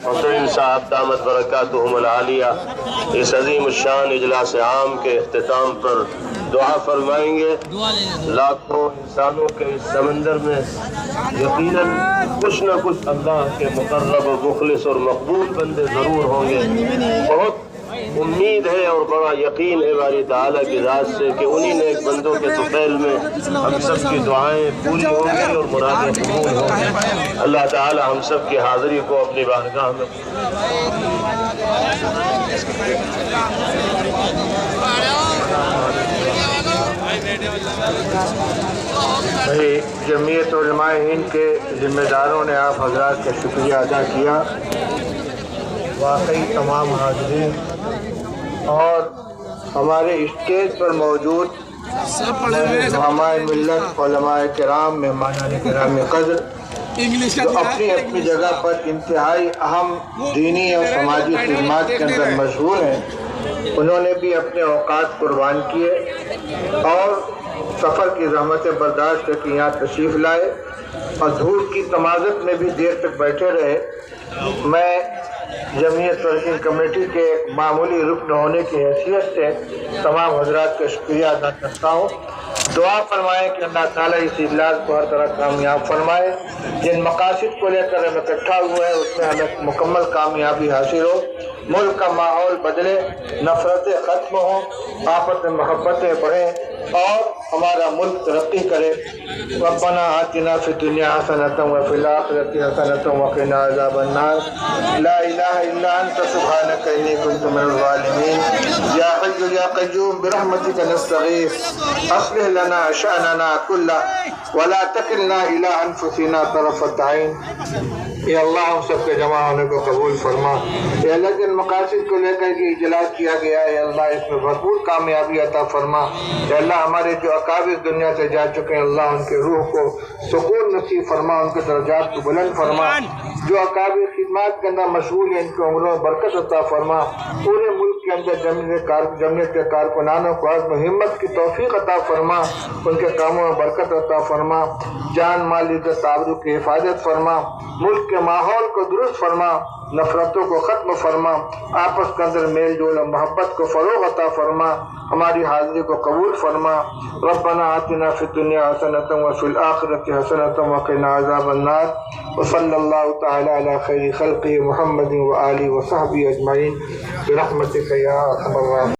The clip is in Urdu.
حسین صاحب دامت برکاتہم العالیہ اس عظیم الشان اجلاس عام کے اختتام پر دعا فرمائیں گے۔ لاکھوں انسانوں کے اس سمندر میں یقیناً کچھ نہ کچھ اللہ کے مقرب و مخلص اور مقبول بندے ضرور ہوں گے۔ بہت امید ہے اور بڑا یقین ہے باری تعالیٰ کی ذات سے کہ انہی نیک بندوں کے طفیل میں ہم سب کی دعائیں پوری ہوں گی اور مرادیں قبول ہوں گی۔ اللہ تعالیٰ ہم سب کی حاضری کو اپنی بارگاہ میں جمعیت علماء ہند کے ذمہ داروں نے آپ حضرات کا شکریہ ادا کیا۔ واقعی تمام حاضرین اور ہمارے اسٹیج پر موجود ہمارے ملت علماء کرام مہمانان کرام قدر جو اپنی اپنی جگہ پر انتہائی اہم دینی اور سماجی خدمات کے اندر مشغول ہیں، انہوں نے بھی اپنے اوقات قربان کیے اور سفر کی زحمتیں برداشت کر کے یہاں تشریف لائے اور دھوپ کی تمازت میں بھی دیر تک بیٹھے رہے۔ میں جمعیت ورکنگ کمیٹی کے ایک معمولی رکن ہونے کی حیثیت سے تمام حضرات کا شکریہ ادا کرتا ہوں۔ دعا فرمائیں کہ اللہ تعالیٰ اس اجلاس کو ہر طرح کامیاب فرمائے، جن مقاصد کو لے کر ہم اکٹھا ہوئے ہیں اس میں ہمیں مکمل کامیابی حاصل ہو، ملک کا ماحول بدلے، نفرتیں ختم ہوں، آپس میں محبتیں بڑھیں اور ہمارا ملک ترقی کرے۔ ربنا آتنا فی الدنیا حسنۃ وفی الآخرۃ حسنۃ وقنا عذاب النار۔ لا الہ الا انت سبحانک انی کنت من الظالمین۔ یا حی یا قیوم برحمتک نستغیث اصلح لنا شأننا کلہ ولا تکلنا الی انفسنا طرفۃ عین۔ اے اللہ ہم سب کے جمع ہونے کو قبول فرما۔ اے اللہ جن مقاصد کو لے کر کے اجلاس کیا گیا ہے اللہ اس میں بھرپور کامیابی عطا فرما۔ اے اللہ ہمارے جو اکابر دنیا سے جا چکے ہیں اللہ ان کے روح کو سکون نصیب فرما، ان کے درجات کو بلند فرما۔ جو اکابر خدمات کے اندر مشغول ہیں ان کی عمروں میں برکت عطا فرما۔ پورے ملک کے اندر جمعیت کے کارکنانوں کو عزم و ہمت کی توفیق عطا فرما، ان کے کاموں میں برکت عطا فرما، جان مال عزت آبرو کی حفاظت فرما، ملک کے ماحول کو درست فرما، نفرتوں کو ختم فرما، آپس کے اندر میل جول اور محبت کو فروغ عطا فرما، ہماری حاضری کو قبول فرما۔ ربنا آتنا فی الدنیا حسنۃ وفی الآخرۃ حسنۃ وقنا عذاب النار۔ وصلی اللہ تعالی علی خیر خلقہ محمد وآلہ وصحبہ اجمعین برحمتک یا ارحم الراحمین۔